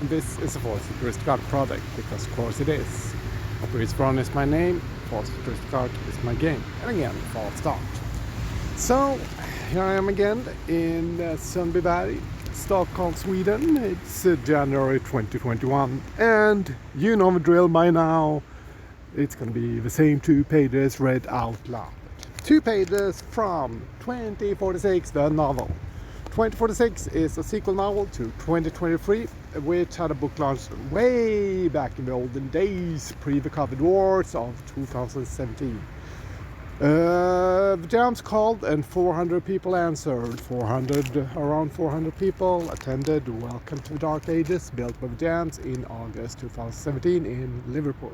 This is a futuristic art project, because of course it is. Pries Verhon is my name, futuristic art is my game. And again, false start. So, here I am again in Sundbyberg, Stockholm, Sweden. It's January 2021, and you know the drill by now. It's gonna be the same 2 pages read out loud. 2 pages from 2046, the novel. 2046 is a sequel novel to 2023, which had a book launch way back in the olden days, pre the COVID wars of 2017. The jams called and 400 people answered. Around 400 people attended Welcome to the Dark Ages, built by the jams in August 2017 in Liverpool.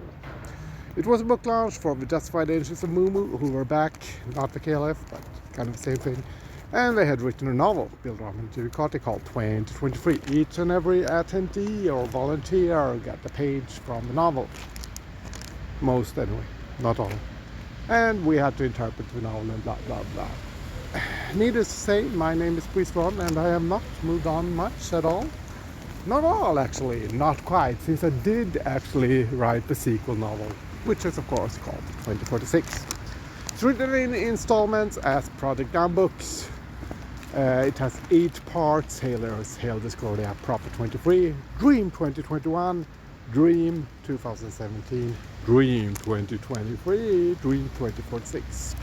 It was a book launch for the Justified Angels of Mumu, who were back, not the KLF, but kind of the same thing. And they had written a novel built on the Ducati called 2023. Each and every attendee or volunteer got a page from the novel. Most anyway, not all. And we had to interpret the novel and blah blah blah. Needless to say, my name is Pries Verhon, and I have not moved on much at all. Not at all, actually, not quite, since I did actually write the sequel novel, which is of course called 2046. It's written in installments as Project Books. It has 8 parts. Hailers Hail Discordia Proper 23, Dream 2021, Dream 2017, Dream 2023, Dream 2046,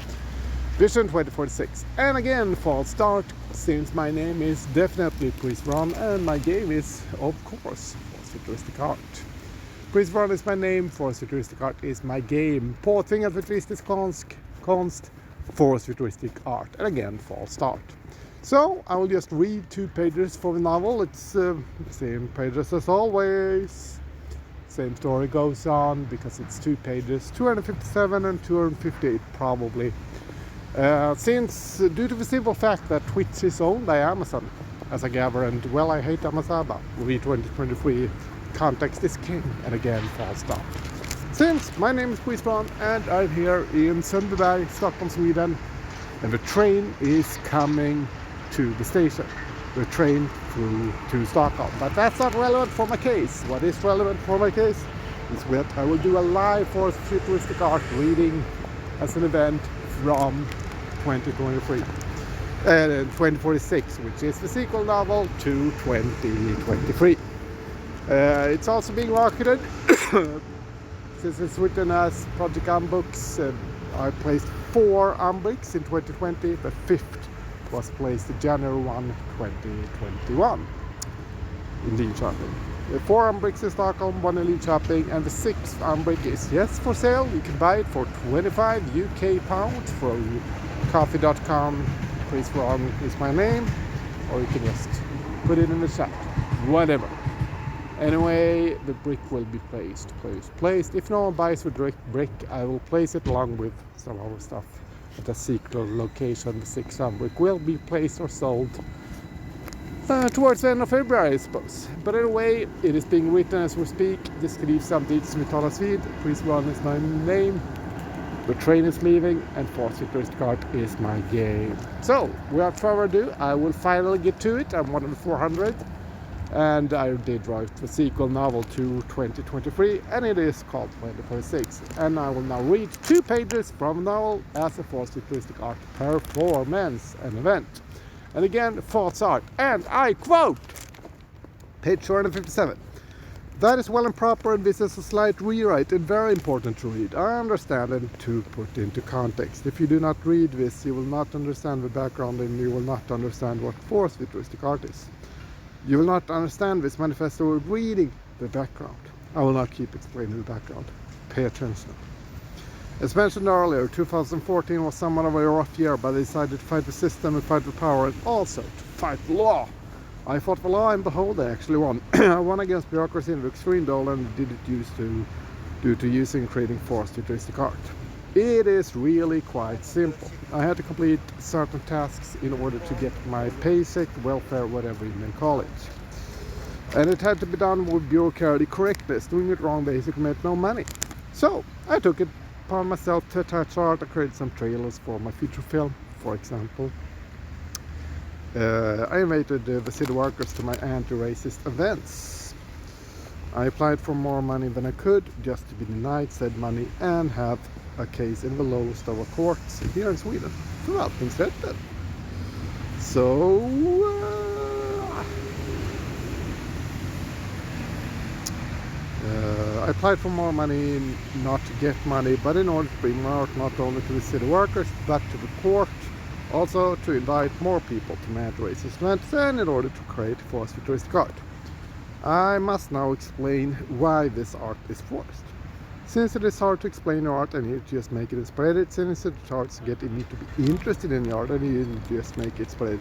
Vision 2046. And again, false start, since my name is definitely Pries Verhon and my game is, of course, futuristic art. Pries Verhon is my name, futuristic art is my game. Påtvingad futuristisk konst, futuristic art. And again, false start. So, I will just read 2 pages for the novel. It's the same pages as always. Same story goes on, because it's 2 pages, 257 and 258 probably. Since, due to the simple fact that Twitch is owned by Amazon, as I gather, and well, ihateamazaba, read 2023, context is king, and again, false start. Since my name is Pries Verhon and I'm here in Sundbyberg, Stockholm, Sweden, and the train is coming to the station. The train through to Stockholm. But that's not relevant for my case. What is relevant for my case is that I will do a live for futuristic art reading as an event from 2023. 2046, which is the sequel novel to 2023. It's also being marketed. Since it's written as Project Books, I placed 4 umbricks in 2020. The 5th was placed January 1, 2021 in Linköping. 4 umbricks in Stockholm, 1 in Linköping, and the 6th umbrick is yes for sale. You can buy it for 25 UK pounds from coffee.com. Pries Verhon is my name, or you can just put it in the chat, whatever. Anyway, the brick will be placed. If no one buys the brick, I will place it along with some other stuff at a secret location. The 6th brick will be placed or sold towards the end of February, I suppose. But anyway, it is being written as we speak. Det skrivs samtidigt som vi talas vid. Pries Verhon is my name. The train is leaving, and futuristic art is my game. So, without further ado, I will finally get to it. I'm one of the 400. And I did write the sequel novel to 2023, and it is called 2046. And I will now read 2 pages from the novel as a futuristic art performance and event. And again, false art. And I quote, page 257. That is well and proper, and this is a slight rewrite and very important to read. I understand and to put into context. If you do not read this, you will not understand the background, and you will not understand what futuristic art is. You will not understand this manifesto reading the background. I will not keep explaining the background. Pay attention. As mentioned earlier, 2014 was somewhat of a rough year, but I decided to fight the system and fight the power, and also to fight the law. I fought the law, and behold, I actually won. I won against bureaucracy and the extreme dole, and did it due to using and creating futuristic art. It is really quite simple. I had to complete certain tasks in order to get my paycheck, welfare, whatever you may call it. And it had to be done with bureaucratic correctness. Doing it wrong basically meant no money. So I took it upon myself to attach art. I created some trailers for my feature film, for example. I invited the city workers to my anti-racist events. I applied for more money than I could, just to be denied said money and have a case in the lowest of a courts here in Sweden. Förvaltningsrätten. So I applied for more money, not to get money, but in order to bring more art not only to the city workers but to the court, also to invite more people to manage racist events, and in order to create forced futuristic art. I must now explain why this art is forced. Since it is hard to explain the art, I need to just make it inspired. Since it's hard to get me to be interested in the art, I need to just make it inspired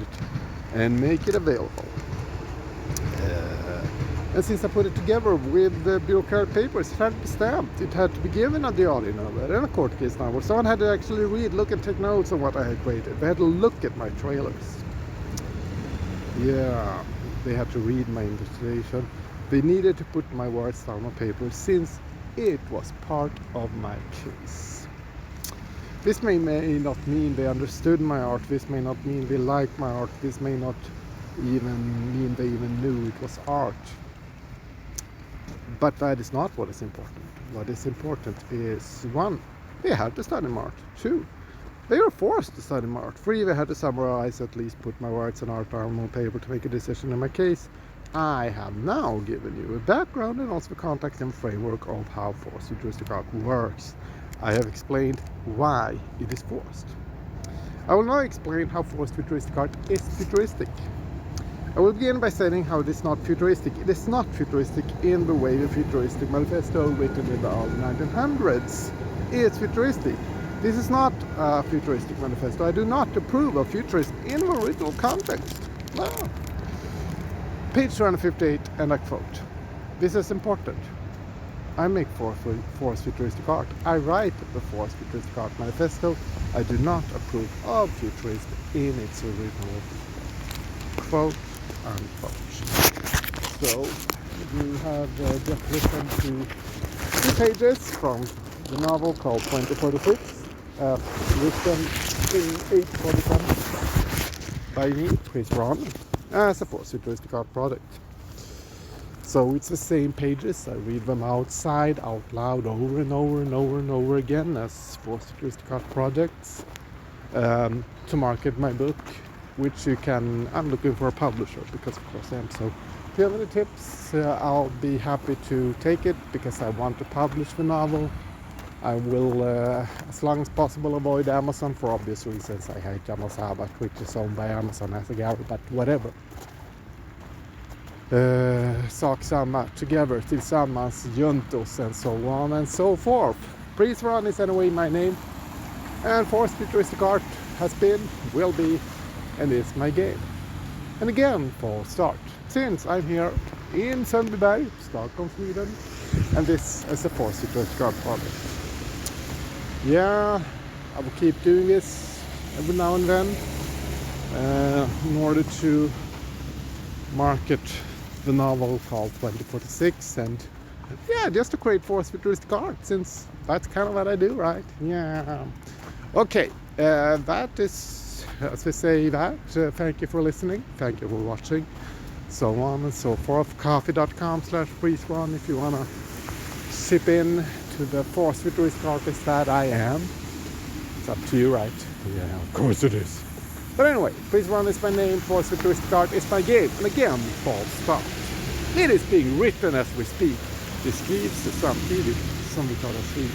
and make it available. And since I put it together with the bureaucratic papers, it had to be stamped, it had to be given a diary number and a court case number. Someone had to actually read, look and take notes on what I had created. They had to look at my trailers. Yeah, they had to read my illustration. They needed to put my words down on paper since it was part of my case. This may not mean they understood my art, this may not mean they liked my art, this may not even mean they even knew it was art. But that is not what is important. What is important is 1, they had to study art. 2, they were forced to study art. 3, they had to summarize, at least put my words and art down on paper to make a decision in my case. I have now given you a background and also the context and framework of how forced futuristic art works. I have explained why it is forced. I will now explain how forced futuristic art is futuristic. I will begin by saying how it is not futuristic. It is not futuristic in the way the futuristic manifesto written in the early 1900s is futuristic. This is not a futuristic manifesto. I do not approve of futurism in the original context. No. Page 258, and I quote, "This is important. I make forced futuristic art. I write the forced futuristic art manifesto. I do not approve of futurism in its original quote unquote." So you have just listened to 2 pages from the novel called 2046, written in 847 by me, Pries Verhon, as a forced futuristic art project. So it's the same pages. I read them out loud over and over and over and over again as forced futuristic art projects to market my book, which I'm looking for a publisher because of course I am. So if you have any tips, I'll be happy to take it because I want to publish the novel. I will, as long as possible, avoid Amazon for obvious reasons. I ihateamazaba, which is owned by Amazon as a gallery, but whatever. Sak samma, together, tillsammans, juntos, and so on and so forth. Pries Verhon is anyway my name, and forced futuristic art has been, will be, and is my game. And again, for start, since I'm here in Sundbyberg, Stockholm, Sweden, and this is a forced futuristic art project. Yeah, I will keep doing this every now and then in order to market the novel called 2046, and yeah, just to create forced futuristic art, since that's kind of what I do, right? Yeah. Okay, that is, as we say that, thank you for listening, thank you for watching, so on and so forth. Coffee.com/Pries Verhon if you want to sip in to the forced futuristic artist that I am. It's up to you, right? Yeah, of course it is. But anyway, Pries Verhon is my name, forced futuristic art is my game, and again, false start. It is being written as we speak. Det skrivs samtidigt som vi talar vid.